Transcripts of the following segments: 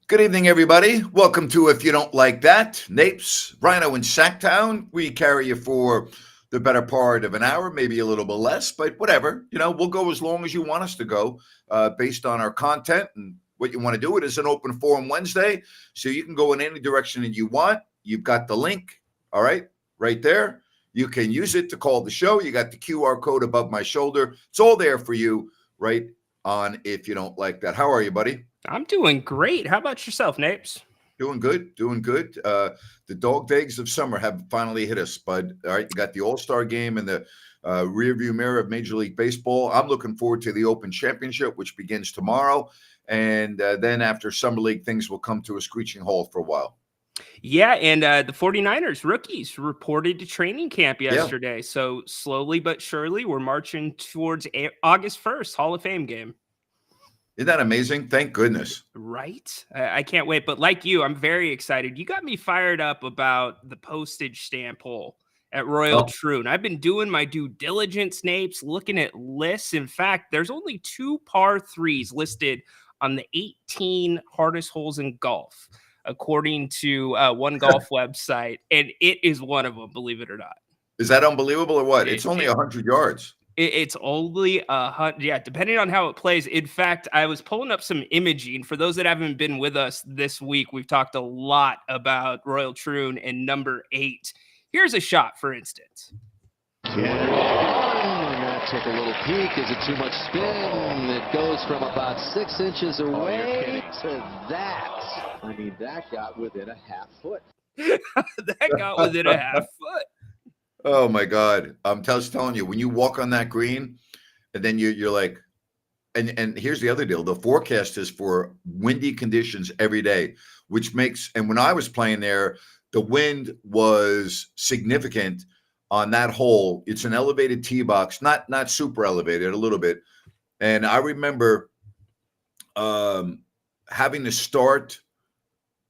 Good evening, everybody. Welcome to If You Don't Like That. Napes, Rhino, and Sacktown. We carry you for the better part of an hour, maybe a little bit less, but whatever. We'll go as long as you want us to go based on our content and what you want to do. It is an open forum Wednesday, so you can go in any direction that you want. You've got the link, all right, right there. You can use it to call the show. You got the QR code above my shoulder. It's all there for you right on If You Don't Like That. How are you, buddy? I'm doing great. How about yourself, Napes? Doing good. The dog days of summer have finally hit us, bud. All right, you got the All-Star game in the rearview mirror of Major League Baseball. I'm looking forward to the Open Championship, which begins tomorrow. And then after Summer League, things will come to a screeching halt for a while. Yeah, and the 49ers rookies reported to training camp yesterday. Yeah. So slowly but surely, we're marching towards August 1st, Hall of Fame game. Isn't that amazing? Thank goodness. Right? I can't wait. But like you, I'm very excited. You got me fired up about the postage stamp hole at Royal Troon. I've been doing my due diligence, Napes, looking at lists. In fact, there's only 2 par 3s listed on the 18 hardest holes in golf, according to one golf website. And it is one of them, believe it or not. Is that unbelievable or what? It's only 100 yards. It's only 100, yeah, depending on how it plays. In fact, I was pulling up some imaging. For those that haven't been with us this week, we've talked a lot about Royal Troon and number 8. Here's a shot, for instance. We're going to take a little peek. Is it too much spin? It goes from about 6 inches away to that. I mean, that got within a half foot. That got within a half foot. Oh my God. I'm just telling you, when you walk on that green and then you're like, and here's the other deal. The forecast is for windy conditions every day, which makes, and when I was playing there, the wind was significant on that hole. It's an elevated tee box, not super elevated, a little bit. And I remember having to start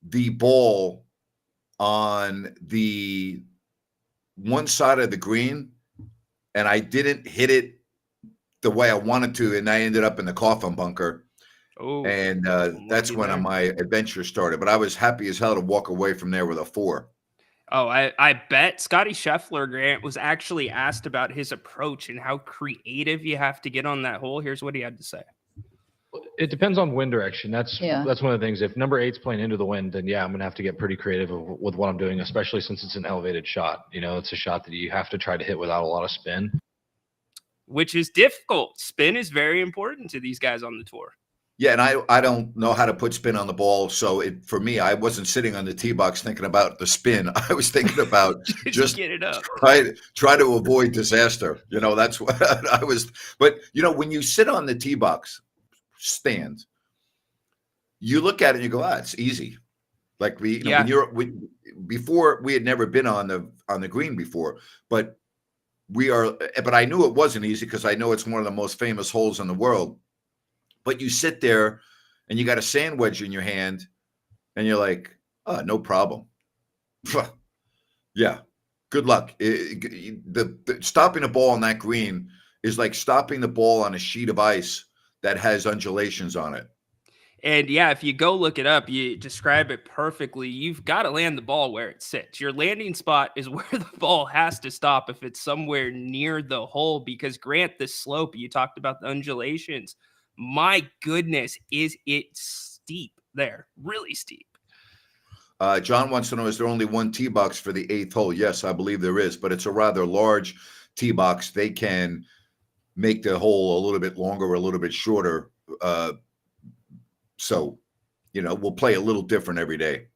the ball on the one side of the green, and I didn't hit it the way I wanted to, and I ended up in the coffin bunker. Oh, and that's when my adventure started. But I was happy as hell to walk away from there with a 4. Oh, I bet Scotty Scheffler, Grant, was actually asked about his approach and how creative you have to get on that hole. Here's what he had to say. It depends on wind direction. That's one of the things. If number 8's playing into the wind, then I'm going to have to get pretty creative with what I'm doing, especially since it's an elevated shot. It's a shot that you have to try to hit without a lot of spin. Which is difficult. Spin is very important to these guys on the tour. Yeah, and I don't know how to put spin on the ball. So for me, I wasn't sitting on the tee box thinking about the spin. I was thinking about just get it up. Try to avoid disaster. That's what I was. But, when you sit on the tee box stand, you look at it and you go, it's easy. Like before we had never been on the green before, but I knew it wasn't easy because I know it's one of the most famous holes in the world. But you sit there and you got a sand wedge in your hand and you're like, no problem. Yeah. Good luck. The stopping a ball on that green is like stopping the ball on a sheet of ice that has undulations on it. And yeah, if you go look it up, you describe it perfectly. You've got to land the ball where it sits. Your landing spot is where the ball has to stop if it's somewhere near the hole, because Grant, the slope, you talked about the undulations. My goodness, is it steep there? Really steep. John wants to know, is there only one tee box for the 8th hole? Yes, I believe there is, but it's a rather large tee box. They can make the hole a little bit longer or a little bit shorter. So, we'll play a little different every day.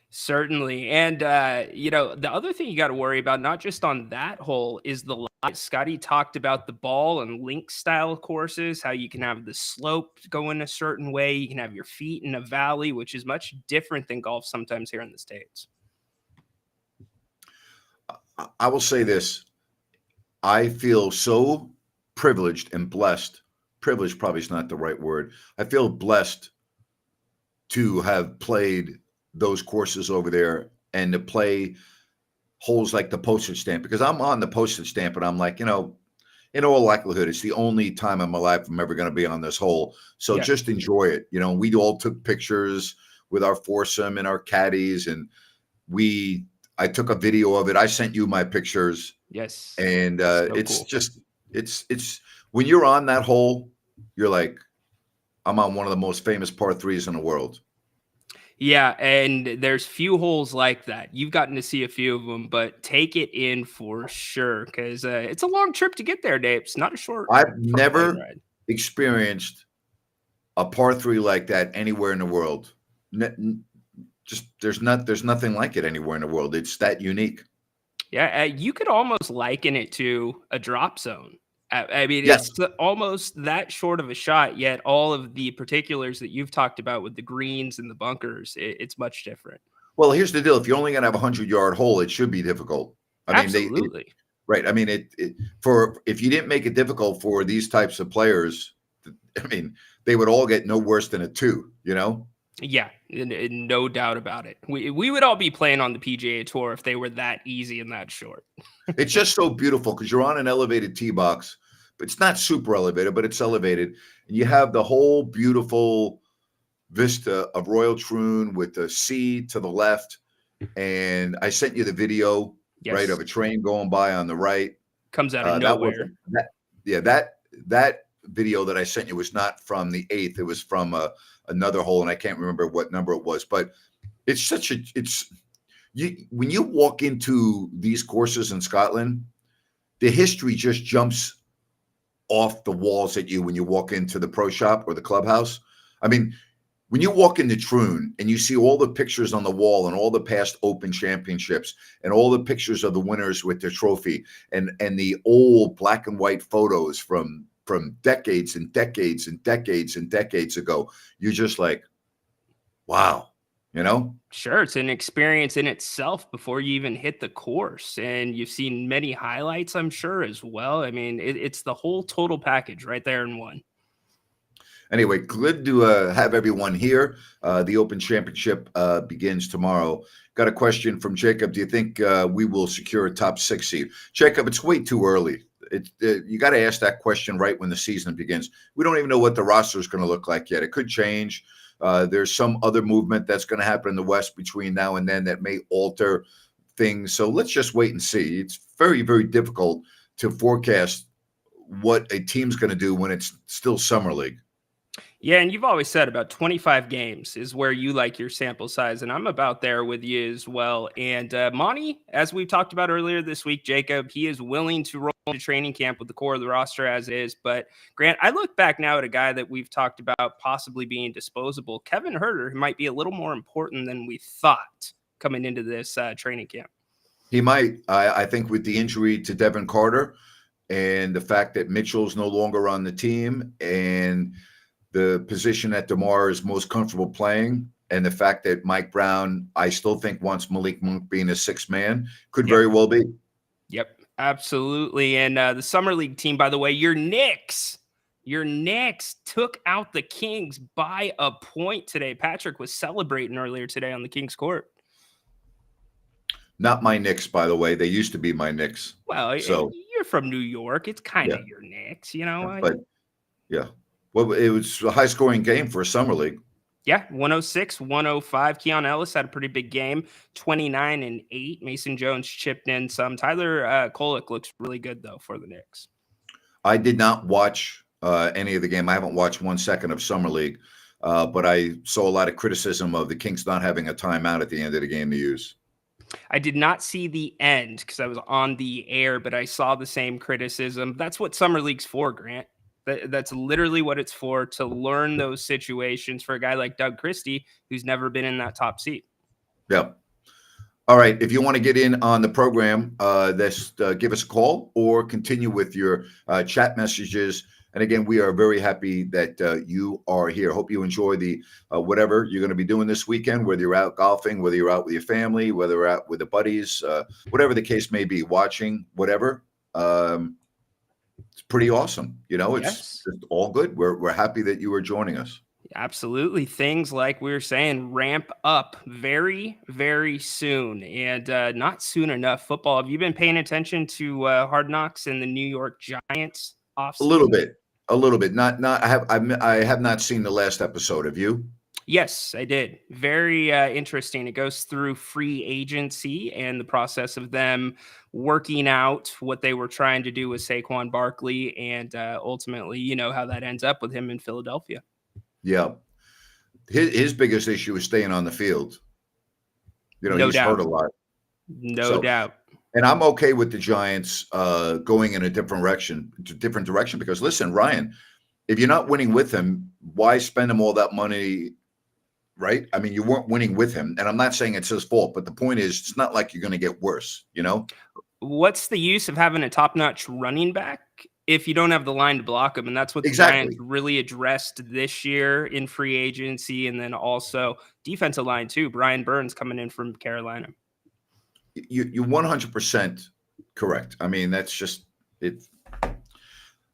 Certainly. And, the other thing you got to worry about, not just on that hole, is the lie. Scotty talked about the ball and link style courses, how you can have the slope going a certain way. You can have your feet in a valley, which is much different than golf sometimes here in the States. I will say this. I feel so privileged and blessed. Privileged probably is not the right word. I feel blessed to have played those courses over there and to play holes like the postage stamp, because I'm on the postage stamp and I'm like, in all likelihood, it's the only time in my life I'm ever going to be on this hole. So Yeah. just enjoy it. You know, we all took pictures with our foursome and our caddies, and I took a video of it. I sent you my pictures. Yes. And So it's cool. just, it's when you're on that hole, you're like, I'm on one of the most famous par threes in the world. Yeah, and there's few holes like that. You've gotten to see a few of them, but take it in for sure because it's a long trip to get there, Dave. It's not a short I've plane never ride. experienced a par three like that anywhere in the world. Just there's nothing like it anywhere in the world. It's that unique. Yeah, you could almost liken it to a drop zone. I mean, Yes. it's almost that short of a shot, yet all of the particulars that you've talked about with the greens and the bunkers, it's much different. Well, here's the deal. If you're only going to have a 100-yard hole, it should be difficult. I mean, Absolutely. right. I mean, if you didn't make it difficult for these types of players, I mean, they would all get no worse than a 2, you know? Yeah, no doubt about it. We would all be playing on the PGA Tour if they were that easy and that short. It's just so beautiful because you're on an elevated tee box, but it's not super elevated, but it's elevated. And you have the whole beautiful vista of Royal Troon with the sea to the left. And I sent you the video, right, Yes. of a train going by on the right. Comes out of nowhere. That video that I sent you was not from the 8th. It was from another hole, and I can't remember what number it was. But it's when you walk into these courses in Scotland, the history just jumps off the walls at you when you walk into the pro shop or the clubhouse. I mean, when you walk into Troon and you see all the pictures on the wall and all the past Open championships and all the pictures of the winners with their trophy and the old black and white photos from decades and decades and decades and decades ago, you're just like, wow, you know? Sure, it's an experience in itself before you even hit the course. And you've seen many highlights, I'm sure, as well. I mean, it's the whole total package right there in one. Anyway, good to have everyone here. The Open Championship begins tomorrow. Got a question from Jacob. Do you think we will secure a top 6 seed? Jacob, it's way too early. You got to ask that question right when the season begins. We don't even know what the roster is going to look like yet. It could change. There's some other movement that's going to happen in the West between now and then that may alter things. So let's just wait and see. It's very, very difficult to forecast what a team's going to do when it's still summer league. Yeah, and you've always said about 25 games is where you like your sample size, and I'm about there with you as well. And Monty, as we've talked about earlier this week, Jacob, he is willing to roll into training camp with the core of the roster as it is. But Grant, I look back now at a guy that we've talked about possibly being disposable. Kevin Herter might be a little more important than we thought coming into this training camp. He might. I think with the injury to Devin Carter and the fact that Mitchell's no longer on the team and the position that DeMar is most comfortable playing, and the fact that Mike Brown, I still think, wants Malik Monk being a 6th man, could very well be. Yep, absolutely. And the Summer League team, by the way, your Knicks took out the Kings by a point today. Patrick was celebrating earlier today on the Kings court. Not my Knicks, by the way. They used to be my Knicks. Well, so you're from New York. It's kind of your Knicks, you know. But yeah. Well, it was a high-scoring game for a summer league. Yeah, 106-105. Keon Ellis had a pretty big game, 29 and 8. Mason Jones chipped in some. Tyler Kolek looks really good, though, for the Knicks. I did not watch any of the game. I haven't watched 1 second of summer league, but I saw a lot of criticism of the Kings not having a timeout at the end of the game to use. I did not see the end because I was on the air, but I saw the same criticism. That's what summer league's for, Grant. That's literally what it's for, to learn those situations for a guy like Doug Christie, who's never been in that top seat. Yeah. All right. If you want to get in on the program, give us a call or continue with your chat messages. And again, we are very happy that you are here. Hope you enjoy the whatever you're going to be doing this weekend, whether you're out golfing, whether you're out with your family, whether you're out with the buddies, whatever the case may be, watching, whatever. It's pretty awesome. You know, it's just all good. We're happy that you are joining us. Absolutely. Things like we were saying ramp up very, very soon, and not soon enough. Football. Have you been paying attention to Hard Knocks and the New York Giants A little offseason? bit, a little bit. Not. I have not seen the last episode. Have you? Yes, I did. Very interesting. It goes through free agency and the process of them working out what they were trying to do with Saquon Barkley, and ultimately, you know how that ends up with him in Philadelphia. Yeah. His biggest issue is staying on the field. You know, No he's hurt doubt. a lot. No So, doubt. and I'm okay with the Giants going in a different direction. Because listen, Ryan, if you're not winning with him, why spend him all that money? Right? I mean, you weren't winning with him, and I'm not saying it's his fault, but the point is, it's not like you're going to get worse. You know? What's the use of having a top-notch running back if you don't have the line to block him? And that's what the Exactly. Giants really addressed this year in free agency, and then also defensive line too. Brian Burns coming in from Carolina. You 100% correct. I mean, that's just it.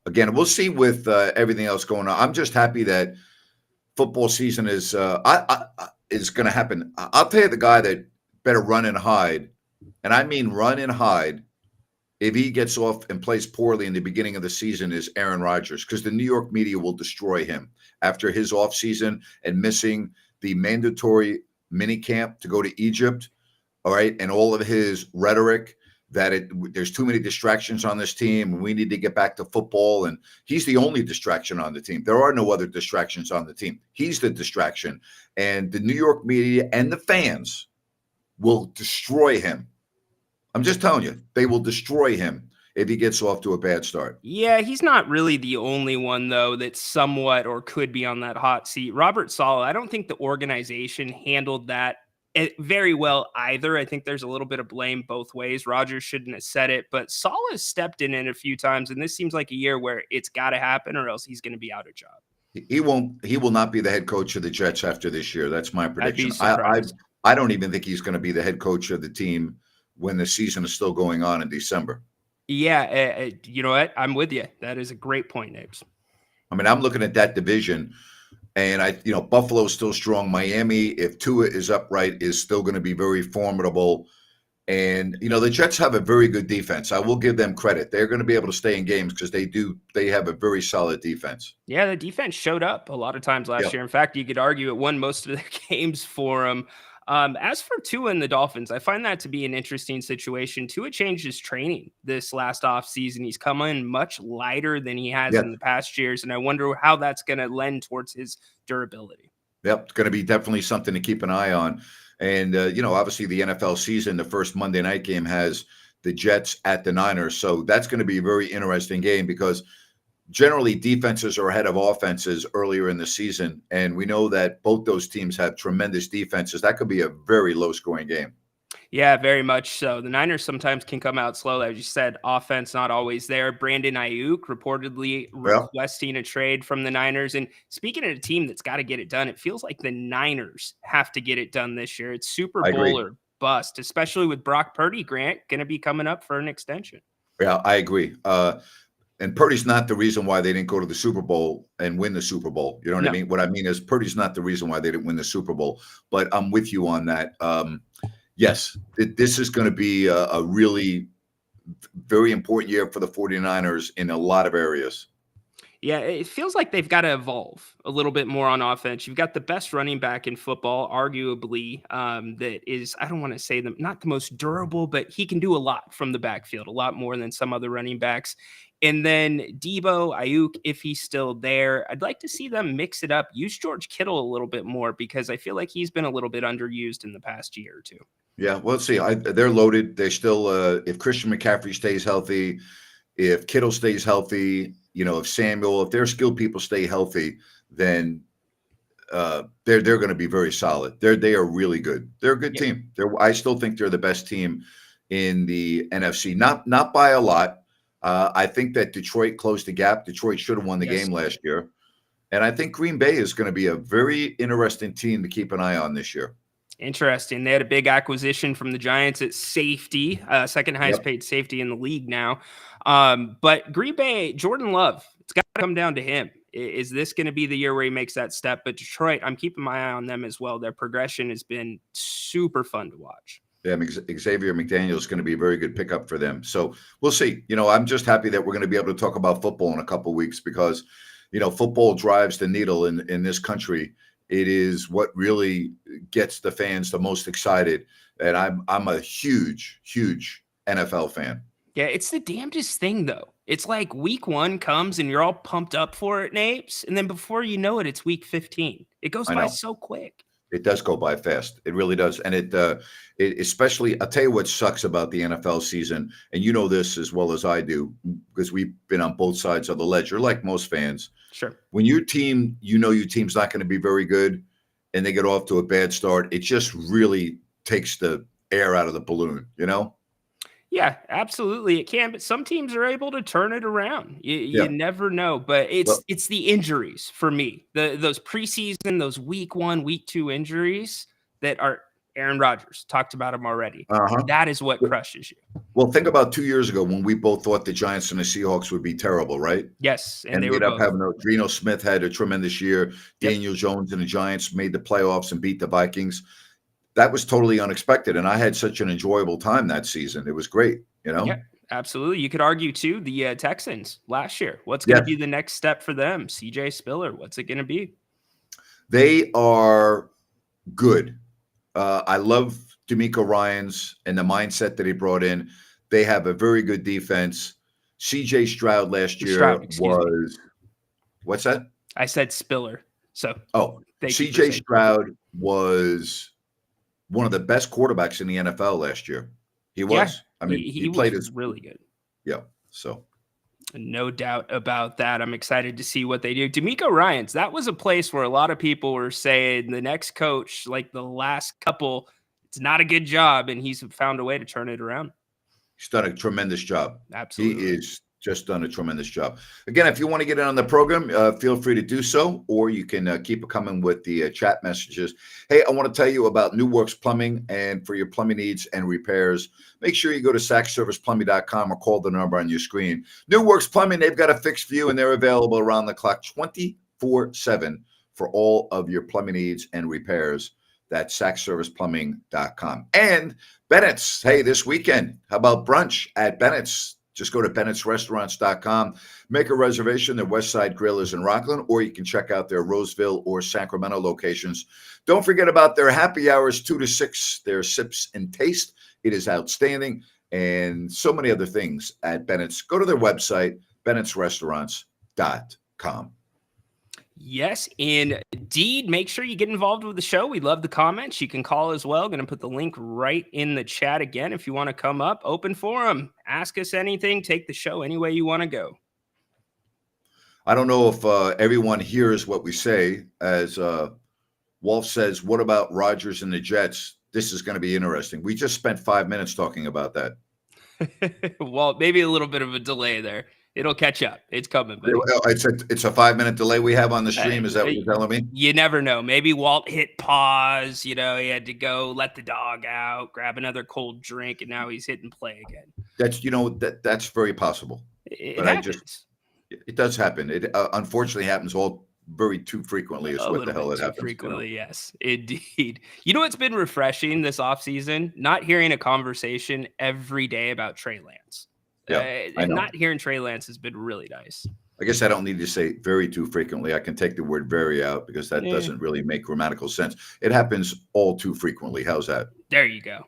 Again, we'll see with everything else going on. I'm just happy that football season is is going to happen. I'll tell you the guy that better run and hide, and I mean run and hide. If he gets off and plays poorly in the beginning of the season, is Aaron Rodgers, because the New York media will destroy him after his offseason and missing the mandatory minicamp to go to Egypt. All right, and all of his rhetoric that there's too many distractions on this team and we need to get back to football, and he's the only distraction on the team. There are no other distractions on the team. He's the distraction, and the New York media and the fans will destroy him. I'm just telling you, they will destroy him if he gets off to a bad start. Yeah, he's not really the only one, though, that's somewhat or could be on that hot seat. Robert Saleh, I don't think the organization handled that very well either. I think there's a little bit of blame both ways. Rodgers shouldn't have said it, but Saleh has stepped in it a few times, and this seems like a year where it's got to happen or else he's going to be out of job. He won't. He will not be the head coach of the Jets after this year. That's my prediction. I'd be surprised. I don't even think he's going to be the head coach of the team when the season is still going on in December. Yeah, you know what? I'm with you. That is a great point, Napes. I mean, I'm looking at that division, and Buffalo's still strong. Miami, if Tua is upright, is still going to be very formidable. And the Jets have a very good defense. I will give them credit. They're going to be able to stay in games because they have a very solid defense. Yeah, the defense showed up a lot of times last year. In fact, you could argue it won most of their games for them. As for Tua and the Dolphins, I find that to be an interesting situation. Tua changed his training this last offseason. He's come in much lighter than he has in the past years, and I wonder how that's going to lend towards his durability. Yep, it's going to be definitely something to keep an eye on. And, obviously the NFL season, the first Monday night game has the Jets at the Niners. So that's going to be a very interesting game because generally defenses are ahead of offenses earlier in the season. And we know that both those teams have tremendous defenses. That could be a very low scoring game. Yeah, very much so. The Niners sometimes can come out slow. As you said, offense not always there. Brandon Ayuk reportedly requesting a trade from the Niners. And speaking of a team that's got to get it done, it feels like the Niners have to get it done this year. It's Super Bowl or bust, especially with Brock Purdy, Grant, going to be coming up for an extension. Yeah, I agree. And Purdy's not the reason why they didn't go to the Super Bowl and win the Super Bowl. You know what I mean? What I mean is Purdy's not the reason why they didn't win the Super Bowl. But I'm with you on that. Yes, this is going to be a really very important year for the 49ers in a lot of areas. Yeah, it feels like they've got to evolve a little bit more on offense. You've got the best running back in football, arguably, that is, I don't want to say not the most durable, but he can do a lot from the backfield, a lot more than some other running backs. And then Debo, Ayuk, if he's still there, I'd like to see them mix it up, use George Kittle a little bit more because I feel like he's been a little bit underused in the past year or two. Yeah, well, let's see. They're loaded. They're still, if Christian McCaffrey stays healthy, if Kittle stays healthy, if their skilled people stay healthy, then they're going to be very solid. They are really good. They're a good team. I still think they're the best team in the NFC. Not by a lot. I think that Detroit closed the gap. Detroit should have won the game last year. And I think Green Bay is going to be a very interesting team to keep an eye on this year. Interesting. They had a big acquisition from the Giants at safety, second highest paid safety in the league now. But Green Bay, Jordan Love, it's got to come down to him. Is this going to be the year where he makes that step? But Detroit, I'm keeping my eye on them as well. Their progression has been super fun to watch. Yeah, Xavier McDaniel is going to be a very good pickup for them. So we'll see. I'm just happy that we're going to be able to talk about football in a couple of weeks because, football drives the needle in this country. It is what really gets the fans the most excited. And I'm a huge, huge NFL fan. Yeah, it's the damnedest thing, though. It's like week 1 comes and you're all pumped up for it, Napes. And then before you know it, it's week 15. It goes by so quick. It does go by fast. It really does. And it especially, I'll tell you what sucks about the NFL season. And you know this as well as I do, because we've been on both sides of the ledger, like most fans. Sure. When your team, your team's not going to be very good and they get off to a bad start, it just really takes the air out of the balloon, Yeah, absolutely. It can, but some teams are able to turn it around. You never know, but it's the injuries for me. Those preseason, those week 1, week 2 injuries that are Aaron Rodgers talked about him already. That is what crushes you. Well, think about 2 years ago when we both thought the Giants and the Seahawks would be terrible, right? Yes, and they ended up having Geno Smith had a tremendous year. Daniel Jones and the Giants made the playoffs and beat the Vikings. That was totally unexpected, and I had such an enjoyable time that season. It was great, Yeah, absolutely. You could argue, too, the Texans last year. What's going to be the next step for them? CJ Spiller, what's it going to be? They are good. I love D'Amico Ryans and the mindset that he brought in. They have a very good defense. CJ Stroud last year was – what's that? I said Spiller. So CJ Stroud was – one of the best quarterbacks in the NFL last year. He was. Yeah, I mean, he played really good. Yeah. So no doubt about that. I'm excited to see what they do. D'Amico Ryans, that was a place where a lot of people were saying the next coach, like the last couple, it's not a good job, and he's found a way to turn it around. He's done a tremendous job. Absolutely. He is just done a tremendous job. Again, if you want to get in on the program, feel free to do so, or you can keep it coming with the chat messages. Hey, I want to tell you about New Works Plumbing, and for your plumbing needs and repairs, make sure you go to sackserviceplumbing.com or call the number on your screen. New Works Plumbing, they've got a fix for you, and they're available around the clock 24/7 for all of your plumbing needs and repairs. That's sackserviceplumbing.com. And Bennett's, hey, this weekend, how about brunch at Bennett's? Just go to bennettsrestaurants.com, make a reservation. Their West Side Grill is in Rockland, or you can check out their Roseville or Sacramento locations. Don't forget about their happy hours, 2 to 6, their sips and taste. It is outstanding, and so many other things at Bennett's. Go to their website, bennettsrestaurants.com. Yes, indeed. Make sure you get involved with the show. We love the comments. You can call as well. Going to put the link right in the chat again. If you want to come up, open forum, ask us anything, take the show any way you want to go. I don't know if everyone hears what we say. As Wolf says, what about Rodgers and the Jets? This is going to be interesting. We just spent 5 minutes talking about that. Well, maybe a little bit of a delay there. It'll catch up. It's coming, buddy. It's a 5-minute delay we have on the stream. Is that what you're telling me? You never know. Maybe Walt hit pause. He had to go let the dog out, grab another cold drink, and now he's hitting play again. That's very possible. It happens. It does happen. It unfortunately happens all very too frequently. Is what the hell it happens. Frequently, yes, indeed. What's been refreshing this offseason? Not hearing a conversation every day about Trey Lance. Yeah, not hearing Trey Lance has been really nice. I guess I don't need to say very too frequently. I can take the word very out because that doesn't really make grammatical sense. It happens all too frequently. How's that? There you go.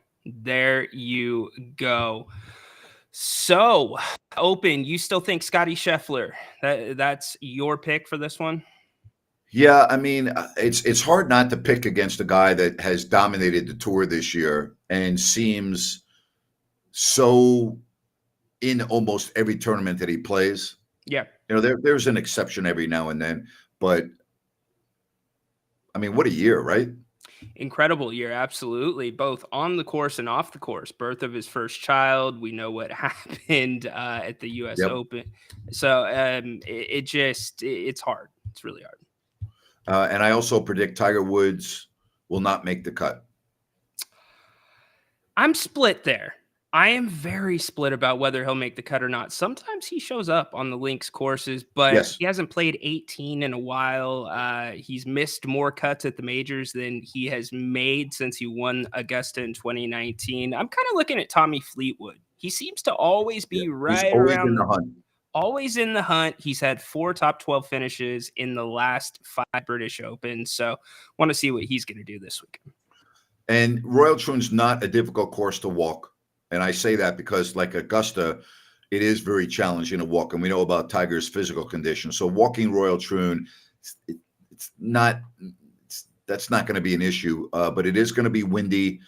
So, Open, you still think Scotty Scheffler, that's your pick for this one? Yeah, I mean, it's hard not to pick against a guy that has dominated the tour this year and seems so in almost every tournament that he plays. Yeah. There's an exception every now and then, but I mean, what a year, right? Incredible year. Absolutely. Both on the course and off the course. Birth of his first child. We know what happened at the US Open. So it's hard. It's really hard. And I also predict Tiger Woods will not make the cut. I'm split there. I am very split about whether he'll make the cut or not. Sometimes he shows up on the Lynx courses, but Yes. he hasn't played 18 in a while. He's missed more cuts at the majors than he has made since he won Augusta in 2019. I'm kind of looking at Tommy Fleetwood. He seems to always be He's right always around in the hunt. always in the hunt. He's had 4 top 12 finishes in the last 5 British Opens. So want to see what he's going to do this weekend. And Royal Troon's not a difficult course to walk. And I say that because, like Augusta, it is very challenging to walk. And we know about Tiger's physical condition. So walking Royal Troon, that's not going to be an issue. But it is going to be windy.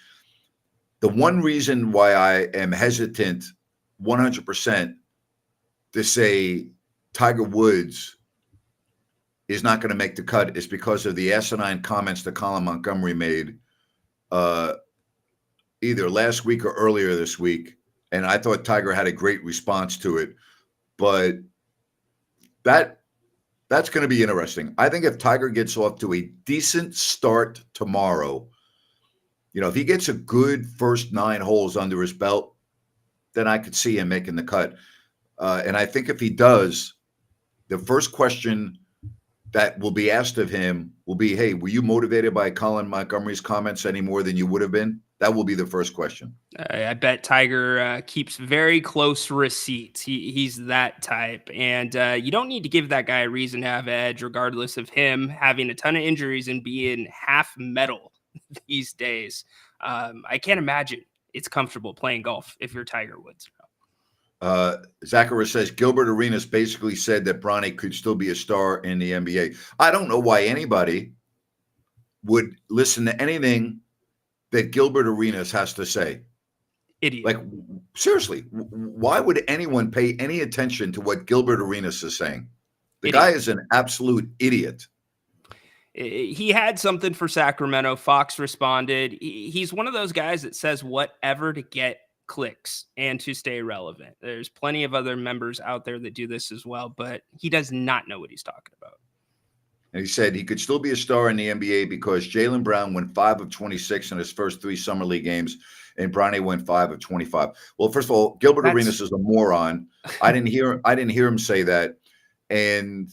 The one reason why I am hesitant 100% to say Tiger Woods is not going to make the cut is because of the asinine comments that Colin Montgomery made either last week or earlier this week. And I thought Tiger had a great response to it. But that's going to be interesting. I think if Tiger gets off to a decent start tomorrow, if he gets a good first 9 holes under his belt, then I could see him making the cut. And I think if he does, the first question that will be asked of him will be, hey, were you motivated by Colin Montgomery's comments any more than you would have been? That will be the first question. I bet Tiger keeps very close receipts. He's that type. And you don't need to give that guy a reason to have edge, regardless of him having a ton of injuries and being half metal these days. I can't imagine it's comfortable playing golf if you're Tiger Woods. Zachary says Gilbert Arenas basically said that Bronny could still be a star in the NBA. I don't know why anybody would listen to anything that Gilbert Arenas has to say. Idiot. Like, seriously, why would anyone pay any attention to what Gilbert Arenas is saying? The guy is an absolute idiot. He had something for Sacramento. Fox responded. He's one of those guys that says whatever to get clicks and to stay relevant. There's plenty of other members out there that do this as well, but he does not know what he's talking about. And he said he could still be a star in the NBA because Jaylen Brown went 5 of 26 in his first 3 summer league games, and Bronny went 5 of 25. Well, first of all, Gilbert Arenas is a moron. I didn't hear him say that, and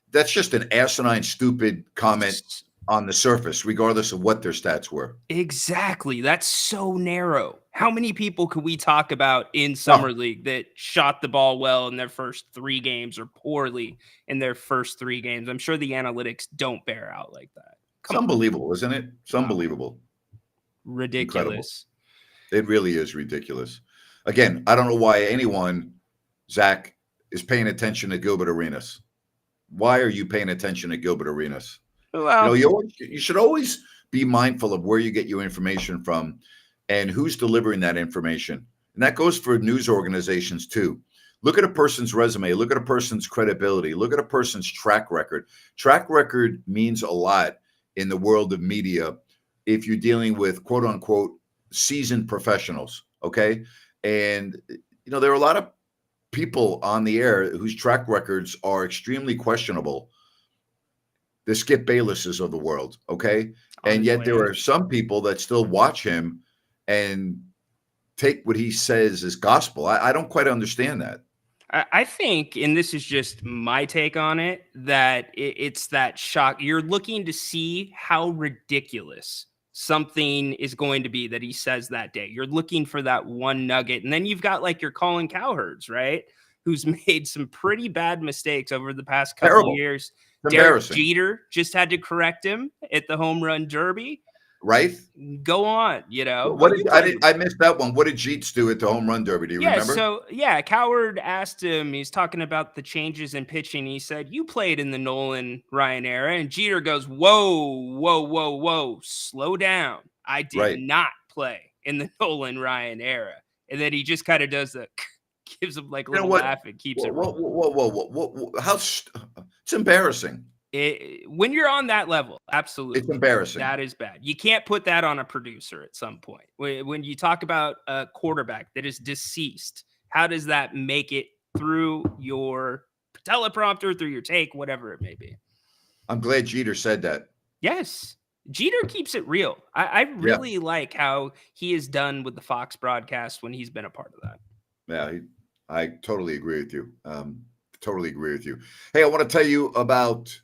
that's just an asinine, stupid comment on the surface, regardless of what their stats were. Exactly. That's so narrow. How many people could we talk about in Summer League that shot the ball well in their first 3 games or poorly in their first 3 games? I'm sure the analytics don't bear out like that. It's unbelievable, isn't it? It's unbelievable. Ridiculous. Incredible. It really is ridiculous. Again, I don't know why anyone, Zach, is paying attention to Gilbert Arenas. Why are you paying attention to Gilbert Arenas? Well, you should always be mindful of where you get your information from and who's delivering that information. And that goes for news organizations too. Look at a person's resume. Look at a person's credibility. Look at a person's track record. Track record means a lot in the world of media if you're dealing with quote unquote seasoned professionals. Okay. And, there are a lot of people on the air whose track records are extremely questionable. The Skip Baylesses of the world, okay? And yet there are some people that still watch him and take what he says as gospel. I don't quite understand that. I think, and this is just my take on it, that it's that shock. You're looking to see how ridiculous something is going to be that he says that day. You're looking for that one nugget. And then you've got like your Colin Cowherds, right? Who's made some pretty bad mistakes over the past couple of years. Derek Jeter just had to correct him at the home run derby. Right? Go on, I missed that one. What did Jeets do at the home run derby? Do you remember? So Cowherd asked him, he's talking about the changes in pitching. He said, you played in the Nolan Ryan era. And Jeter goes, whoa, slow down. I did not play in the Nolan Ryan era. And then he just kind of does the gives him like a little laugh and keeps it rolling. Whoa. It's embarrassing. When you're on that level, absolutely. It's embarrassing. That is bad. You can't put that on a producer at some point. When you talk about a quarterback that is deceased, how does that make it through your teleprompter, through your take, whatever it may be? I'm glad Jeter said that. Yes. Jeter keeps it real. I really like how he is done with the Fox broadcast when he's been a part of that. Yeah, I totally agree with you. Totally agree with you. Hey, I want to tell you about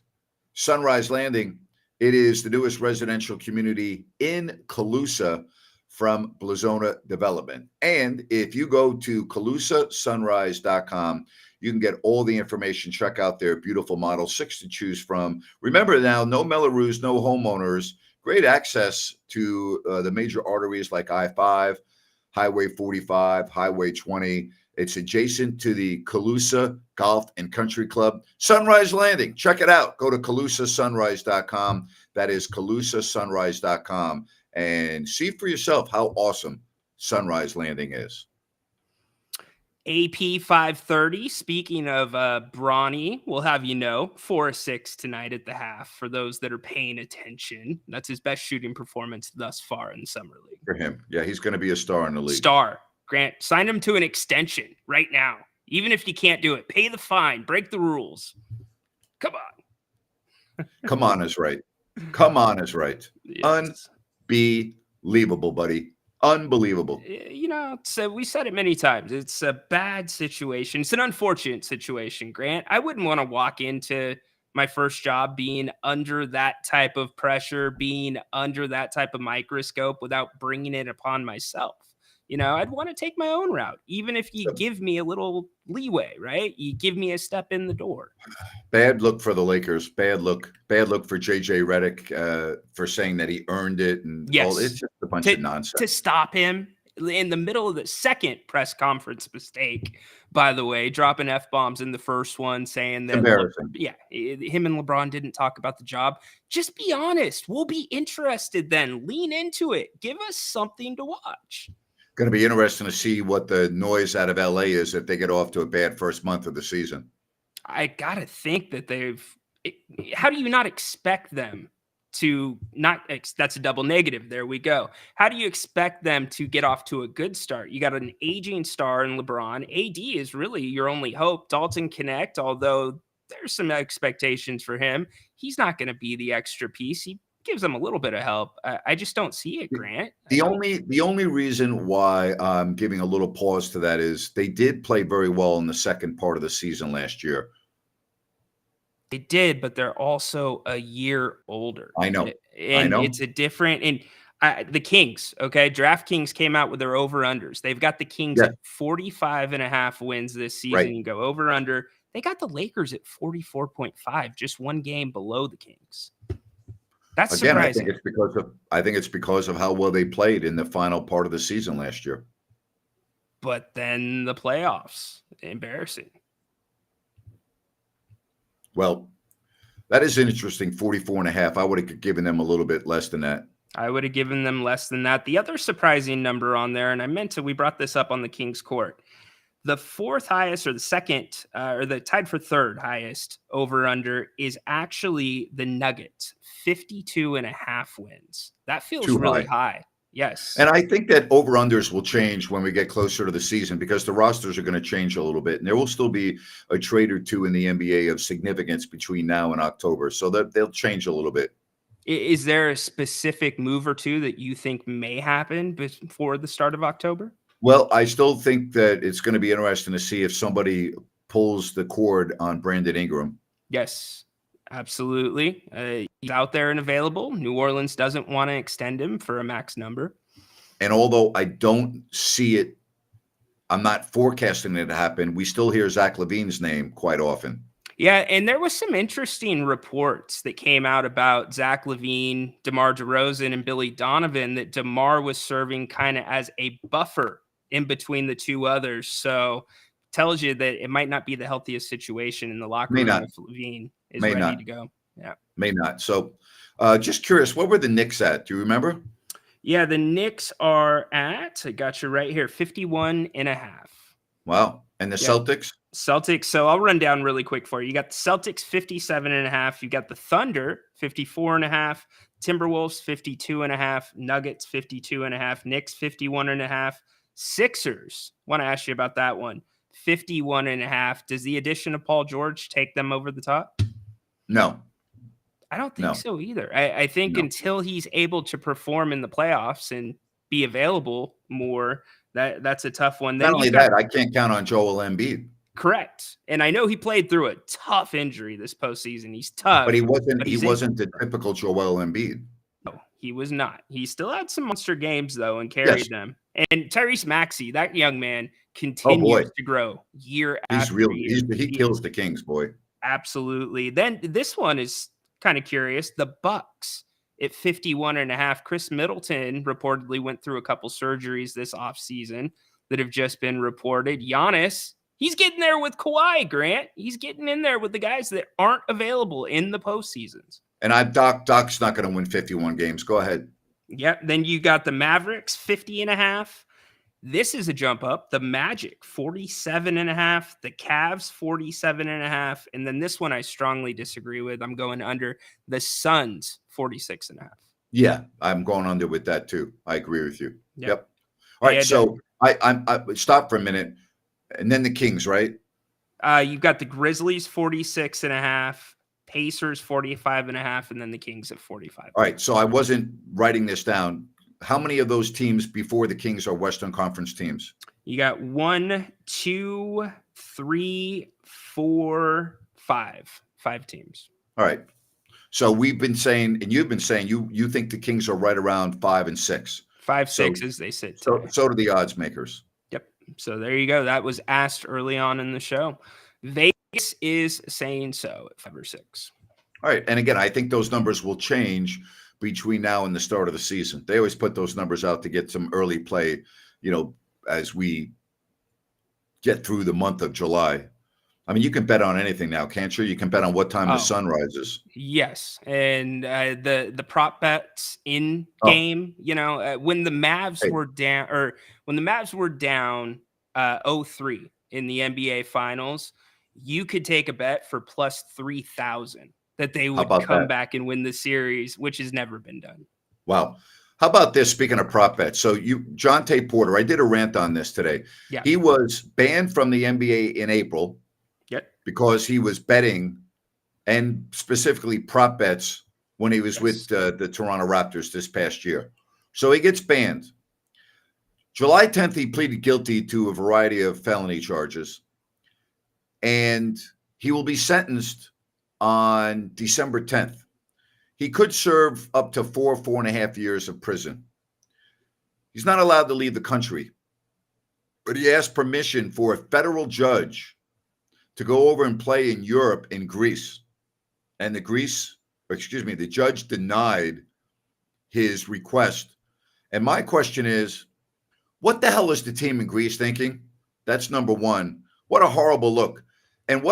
Sunrise Landing. It is the newest residential community in Calusa from Blazona Development. And if you go to CalusaSunrise.com, you can get all the information. Check out their beautiful models, 6 to choose from. Remember now, no Melrose, no homeowners. Great access to the major arteries like I-5, Highway 45, Highway 20. It's adjacent to the Calusa Golf and Country Club. Sunrise Landing. Check it out. Go to CalusaSunrise.com. That is CalusaSunrise.com. And see for yourself how awesome Sunrise Landing is. AP 530. Speaking of Bronny, we'll have 4-6 tonight at the half for those that are paying attention. That's his best shooting performance thus far in the summer league. For him. Yeah, he's going to be a star in the league. Star. Grant, sign him to an extension right now. Even if you can't do it, pay the fine, break the rules. Come on. Come on is right. Come on is right. Yes. Unbelievable, buddy. Unbelievable. So we said it many times. It's a bad situation. It's an unfortunate situation, Grant. I wouldn't want to walk into my first job being under that type of pressure, being under that type of microscope without bringing it upon myself. I'd want to take my own route, even if you give me a little leeway, right? You give me a step in the door. Bad look for the Lakers. Bad look for JJ Redick for saying that he earned it. And yes, it's just a bunch of nonsense. To stop him in the middle of the second press conference mistake, by the way, dropping F-bombs in the first one, saying that, embarrassing. Him and LeBron didn't talk about the job. Just be honest. We'll be interested then. Lean into it. Give us something to watch. Going to be interesting to see what the noise out of LA is if they get off to a bad first month of the season. I got to think that how do you not expect them to that's a double negative. There we go. How do you expect them to get off to a good start? You got an aging star in LeBron. AD is really your only hope. Dalton Connect, although there's some expectations for him, he's not going to be the extra piece. He gives them a little bit of help. I just don't see it, Grant. The only reason why I'm giving a little pause to that is they did play very well in the second part of the season last year. They did, but they're also a year older. I know. And it's a different and the Kings, okay? DraftKings came out with their over-unders. They've got the Kings at 45.5 wins this season. Right. You go over-under. They got the Lakers at 44.5, just one game below the Kings. That's surprising. I think it's because of how well they played in the final part of the season last year. But then the playoffs, embarrassing. Well, that is interesting. 44.5. I would have given them a little bit less than that. I would have given them less than that. The other surprising number on there, and we brought this up on the Kings Court. The fourth highest or the second or the tied for third highest over under is actually the Nuggets, 52.5 wins. That feels really high. Yes. And I think that over-unders will change when we get closer to the season because the rosters are going to change a little bit. And there will still be a trade or two in the NBA of significance between now and October. So that they'll change a little bit. Is there a specific move or two that you think may happen before the start of October? Well, I still think that it's going to be interesting to see if somebody pulls the cord on Brandon Ingram. Yes, absolutely. He's out there and available. New Orleans doesn't want to extend him for a max number. And although I don't see it, I'm not forecasting it to happen, we still hear Zach LaVine's name quite often. Yeah, and there was some interesting reports that came out about Zach LaVine, DeMar DeRozan, and Billy Donovan that DeMar was serving kind of as a buffer in between the two others. So tells you that it might not be the healthiest situation in the locker room if LaVine is ready to go. Yeah. May not. So just curious, what were the Knicks at? Do you remember? Yeah, the Knicks are at, I got you right here, 51.5. Wow. And the Celtics? Celtics. So I'll run down really quick for you. You got the Celtics 57.5. You got the Thunder 54.5. Timberwolves 52.5. Nuggets 52.5. Knicks 51.5. Sixers. Want to ask you about that one. 51.5. Does the addition of Paul George take them over the top? No. I don't think No. so either. I think No. until he's able to perform in the playoffs and be available more, that's a tough one. Then Not only that, I can't count on Joel Embiid. Correct. And I know he played through a tough injury this postseason. He's tough. But he wasn't he's the typical Joel Embiid. No, he was not. He still had some monster games, though, and carried them. And Tyrese Maxey, that young man, continues to grow year after year. He kills the Kings, boy. Absolutely. Then this one is kind of curious. The Bucks at 51.5. Chris Middleton reportedly went through a couple surgeries this offseason that have just been reported. Giannis, he's getting there with Kawhi, Grant. He's getting in there with the guys that aren't available in the postseasons. And Doc's not going to win 51 games. Go ahead. Yep. Then you got the Mavericks, 50.5. This is a jump up. The Magic, 47.5. The Cavs, 47.5. And then this one I strongly disagree with. I'm going under. The Suns, 46.5. Yeah, I'm going under with that too. I agree with you. Yep. All right. And, so I stop for a minute. And then the Kings, right? You've got the Grizzlies, 46.5. Pacers 45.5, and then the Kings at 45. All right. So I wasn't writing this down. How many of those teams before the Kings are Western Conference teams? You got 1, 2, 3, 4, 5. 5 teams. All right. So we've been saying, and you've been saying, you think the Kings are right around 5 and 6. 5, 6 as they sit So today. do the odds makers. Yep. So there you go. That was asked early on in the show. Vegas is saying so at 5 or 6. All right. And again, I think those numbers will change between now and the start of the season. They always put those numbers out to get some early play, as we get through the month of July. I mean, you can bet on anything now, can't you? You can bet on what time the sun rises. Yes. And the prop bets in game, when the Mavs were down, or when the Mavs were down 0-3 in the NBA finals, you could take a bet for plus 3,000 that they would come back and win the series, which has never been done. Wow. How about this? Speaking of prop bets, so Jontay Porter, I did a rant on this today. Yeah. He was banned from the NBA in April. Yep. Because he was betting, and specifically prop bets, when he was with the Toronto Raptors this past year. So he gets banned. July 10th, he pleaded guilty to a variety of felony charges. And he will be sentenced on December 10th. He could serve up to 4.5 years of prison. He's not allowed to leave the country, but he asked permission for a federal judge to go over and play in Europe, in Greece. And the judge denied his request. And my question is, what the hell is the team in Greece thinking? That's number one. What a horrible look. And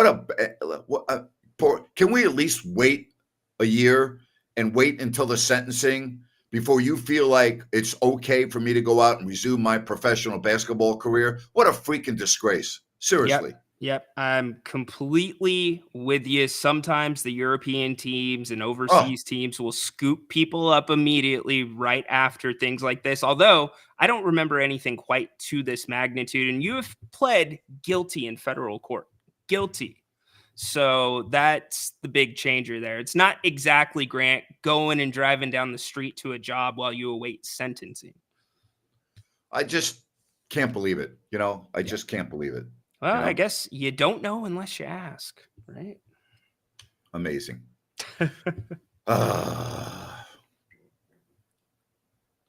can we at least wait a year and wait until the sentencing before you feel like it's okay for me to go out and resume my professional basketball career? What a freaking disgrace. Seriously. Yep. I'm completely with you. Sometimes the European teams and overseas teams will scoop people up immediately right after things like this. Although I don't remember anything quite to this magnitude. And you have pled guilty in federal court. Guilty. So that's the big changer there. It's not exactly, Grant, going and driving down the street to a job while you await sentencing. I just can't believe it. I just can't believe it. Well, I guess you don't know unless you ask, right? Amazing.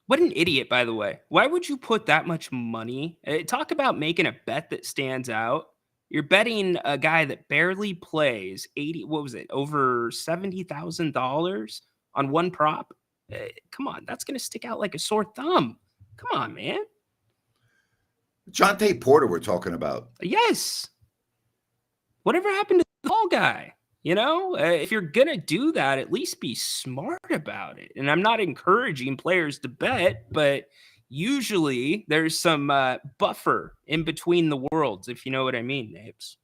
What an idiot, by the way. Why would you put that much money? Talk about making a bet that stands out. You're betting a guy that barely plays over $70,000 on one prop? Come on, that's going to stick out like a sore thumb. Come on, man. Jontay Porter we're talking about. Yes. Whatever happened to the tall guy? If you're going to do that, at least be smart about it. And I'm not encouraging players to bet, but usually there's some buffer in between the worlds, if you know what I mean, Napes.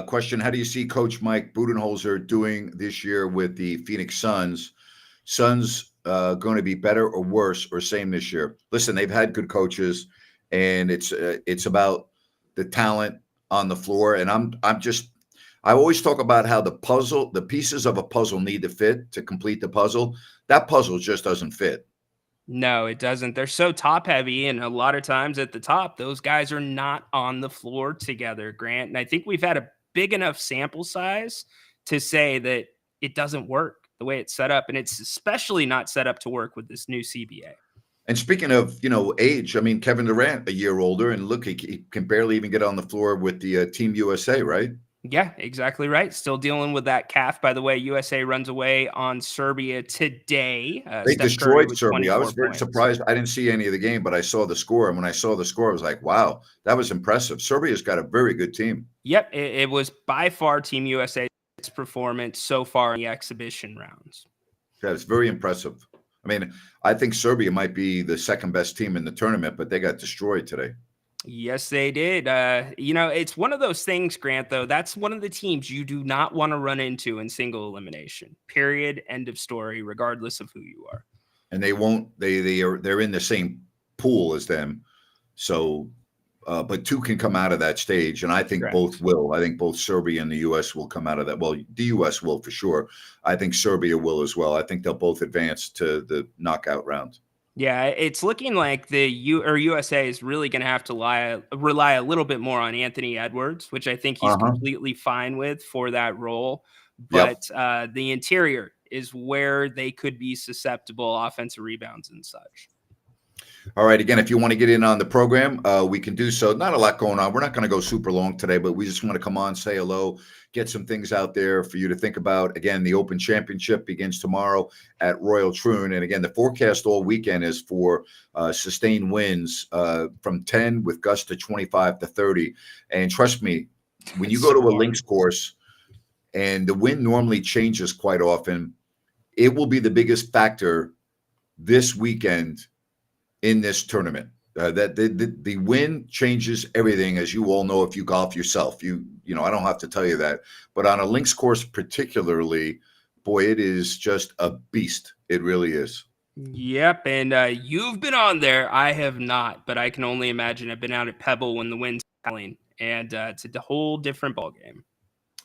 Question, how do you see Coach Mike Budenholzer doing this year with the Phoenix Suns? Suns going to be better or worse or same this year? Listen, they've had good coaches, and it's about the talent on the floor. And I always talk about how the pieces of a puzzle need to fit to complete the puzzle. That puzzle just doesn't fit. No, it doesn't. They're so top heavy, and a lot of times at the top, those guys are not on the floor together, Grant. And I think we've had a big enough sample size to say that it doesn't work the way it's set up, and it's especially not set up to work with this new CBA. And speaking of, age, I mean, Kevin Durant, a year older, and look, he can barely even get on the floor with the Team USA, right? Yeah, exactly right. Still dealing with that calf. By the way, USA runs away on Serbia today. They Steph Curry destroyed with Serbia. I was 24 very points. surprised. I didn't see any of the game, but I saw the score. And when I saw the score, I was like, wow, that was impressive. Serbia's got a very good team. Yep, it was by far Team USA's performance so far in the exhibition rounds. Yeah, it's very impressive. I mean, I think Serbia might be the second best team in the tournament, but they got destroyed today. Yes, they did. It's one of those things, Grant, though. That's one of the teams you do not want to run into in single elimination. Period. End of story, regardless of who you are. And they won't, they're in the same pool as them. So, but two can come out of that stage. And I think Correct. both will. I think both Serbia and the US will come out of that. Well, the US will for sure. I think Serbia will as well. I think they'll both advance to the knockout round. Yeah, it's looking like the USA is really going to have to rely a little bit more on Anthony Edwards, which I think he's completely fine with for that role. But the interior is where they could be susceptible offensive rebounds and such. All right. Again, if you want to get in on the program, we can do so. Not a lot going on. We're not going to go super long today, but we just want to come on, say hello, get some things out there for you to think about. Again, the Open Championship begins tomorrow at Royal Troon. And again, the forecast all weekend is for sustained winds from 10 with gusts to 25 to 30. And trust me, when you go to a links course and the wind normally changes quite often, it will be the biggest factor this weekend in this tournament. That the wind changes everything, as you all know if you golf yourself. I don't have to tell you that. But on a links course particularly, boy, it is just a beast. It really is. Yep, and you've been on there. I have not, but I can only imagine. I've been out at Pebble when the wind's howling, and it's a whole different ballgame.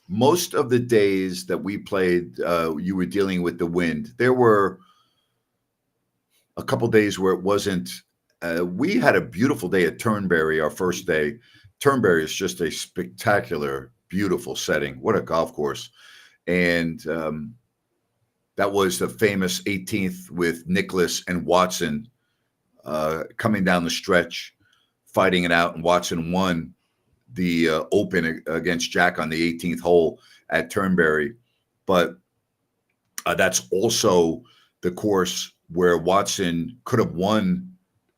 Most of the days that we played, you were dealing with the wind. There were a couple days where it wasn't. We had a beautiful day at Turnberry, our first day. Turnberry is just a spectacular, beautiful setting. What a golf course. And that was the famous 18th with Nicklaus and Watson coming down the stretch, fighting it out. And Watson won the Open against Jack on the 18th hole at Turnberry. But that's also the course where Watson could have won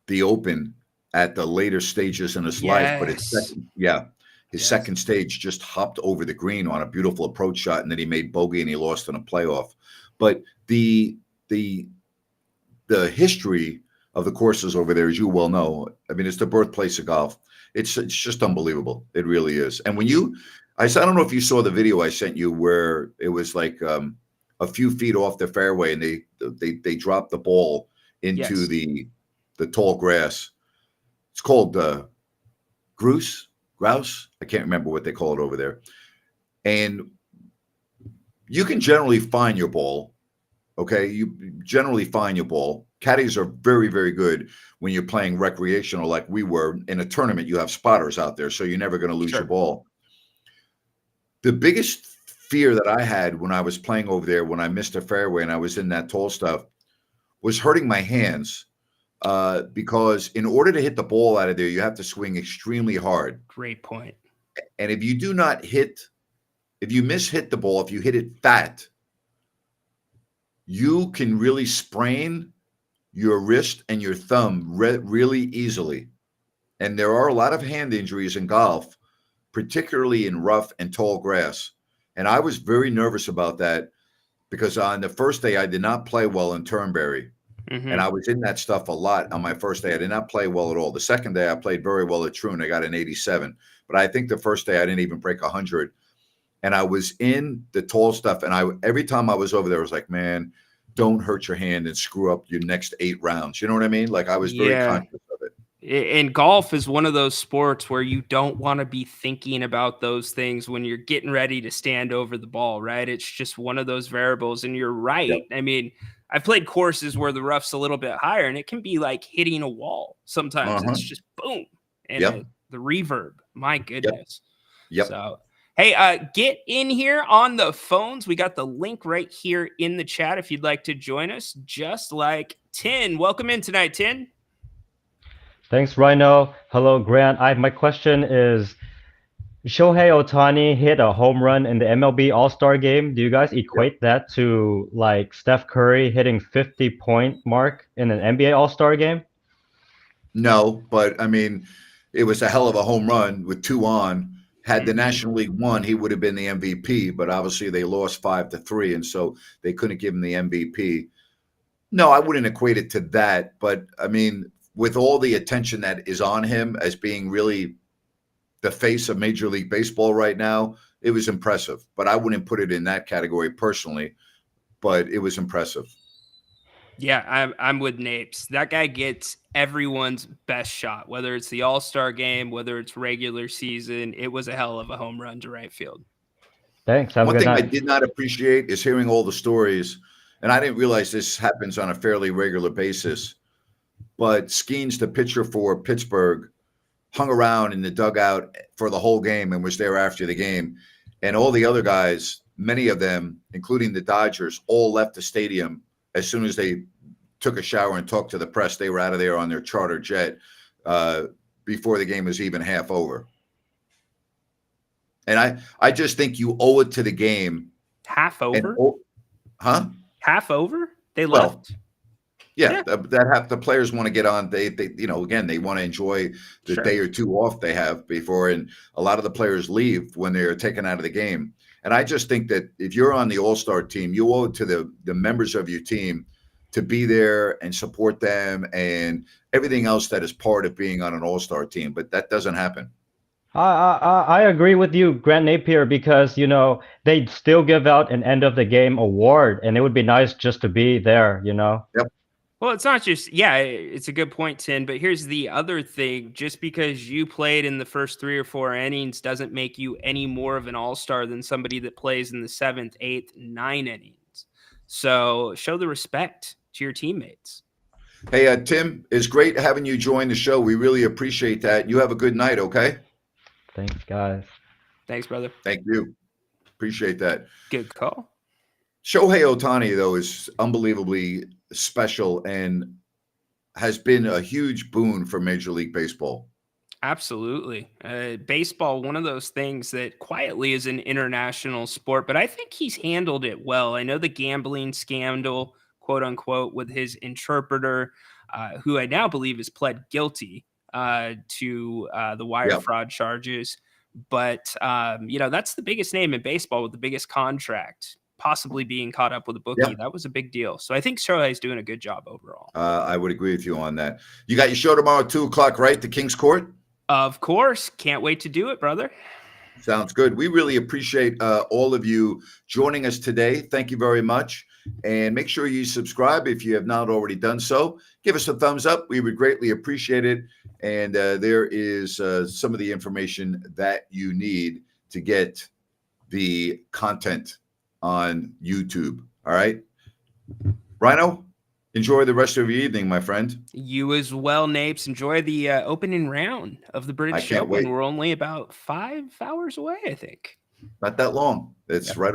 the Open at the later stages in his life, but his second stage just hopped over the green on a beautiful approach shot, and then he made bogey and he lost in a playoff. But the history of the courses over there, as you well know, I mean, it's the birthplace of golf. It's just unbelievable. It really is. And when I don't know if you saw the video I sent you where it was like a few feet off the fairway, and they dropped the ball into the tall grass. It's called grouse. I can't remember what they call it over there. And you can generally find your ball. Okay, you generally find your ball. Caddies are very, very good when you're playing recreational like we were. In a tournament, you have spotters out there, so you're never going to lose your ball. The biggest fear that I had when I was playing over there, when I missed a fairway and I was in that tall stuff, was hurting my hands because in order to hit the ball out of there, you have to swing extremely hard. Great point. And if you mishit the ball, if you hit it fat, you can really sprain your wrist and your thumb really easily. And there are a lot of hand injuries in golf, particularly in rough and tall grass. And I was very nervous about that because on the first day, I did not play well in Turnberry. And I was in that stuff a lot on my first day. I did not play well at all. The second day, I played very well at Troon. I got an 87. But I think the first day, I didn't even break 100. And I was in the tall stuff. And every time I was over there, I was like, man, don't hurt your hand and screw up your next 8 rounds. You know what I mean? Like I was very conscious of it. And golf is one of those sports where you don't want to be thinking about those things when you're getting ready to stand over the ball, right? It's just one of those variables. And you're right. Yep. I mean, I've played courses where the rough's a little bit higher and it can be like hitting a wall. Sometimes it's just boom. And the reverb, my goodness. Yep. So, hey, get in here on the phones. We got the link right here in the chat if you'd like to join us, just like Tin. Welcome in tonight, Tin. Thanks, Rhino. Hello, Grant. My question is, Shohei Ohtani hit a home run in the MLB All-Star game. Do you guys equate that to like Steph Curry hitting 50-point mark in an NBA All-Star game? No, but I mean, it was a hell of a home run with 2 on. Had the National League won, he would have been the MVP, but obviously they lost 5-3, and so they couldn't give him the MVP. No, I wouldn't equate it to that, but I mean, with all the attention that is on him as being really the face of Major League Baseball right now, it was impressive. But I wouldn't put it in that category personally, but it was impressive. Yeah, I'm with Napes. That guy gets everyone's best shot, whether it's the All-Star game, whether it's regular season. It was a hell of a home run to right field. Thanks. Have One a good thing night. I did not appreciate is hearing all the stories, and I didn't realize this happens on a fairly regular basis, but Skeens, the pitcher for Pittsburgh, hung around in the dugout for the whole game and was there after the game. And all the other guys, many of them, including the Dodgers, all left the stadium as soon as they took a shower and talked to the press. They were out of there on their charter jet before the game was even half over. And I just think you owe it to the game. Half over? Huh? Half over? They left. Yeah, the players want to get on. They again, they want to enjoy the day or two off they have before, and a lot of the players leave when they're taken out of the game. And I just think that if you're on the All-Star team, you owe it to the members of your team to be there and support them and everything else that is part of being on an All-Star team. But that doesn't happen. I agree with you, Grant Napier, because they still give out an end of the game award, and it would be nice just to be there. Yep. Well, it's not just, it's a good point, Tin, but here's the other thing. Just because you played in the first 3 or 4 innings doesn't make you any more of an all-star than somebody that plays in the 7th, 8th, 9 innings. So show the respect to your teammates. Hey, Tim, it's great having you join the show. We really appreciate that. You have a good night, okay? Thanks, guys. Thanks, brother. Thank you. Appreciate that. Good call. Shohei Ohtani, though, is unbelievably special and has been a huge boon for Major League Baseball. Absolutely. Baseball, one of those things that quietly is an international sport, but I think he's handled it well. I know the gambling scandal, quote unquote, with his interpreter, who I now believe is pled guilty to the wire fraud charges. But, that's the biggest name in baseball with the biggest contract. Possibly being caught up with a bookie. That was a big deal. So I think Shohei's doing a good job overall. I would agree with you on that. You got your show tomorrow at 2:00, right? The King's Court? Of course. Can't wait to do it, brother. Sounds good. We really appreciate all of you joining us today. Thank you very much. And make sure you subscribe if you have not already done so. Give us a thumbs up. We would greatly appreciate it. And there is some of the information that you need to get the content on YouTube. All right. Rhino, enjoy the rest of your evening, my friend. You as well, Napes. Enjoy the opening round of the British Open. We're only about 5 hours away, I think. Not that long. It's right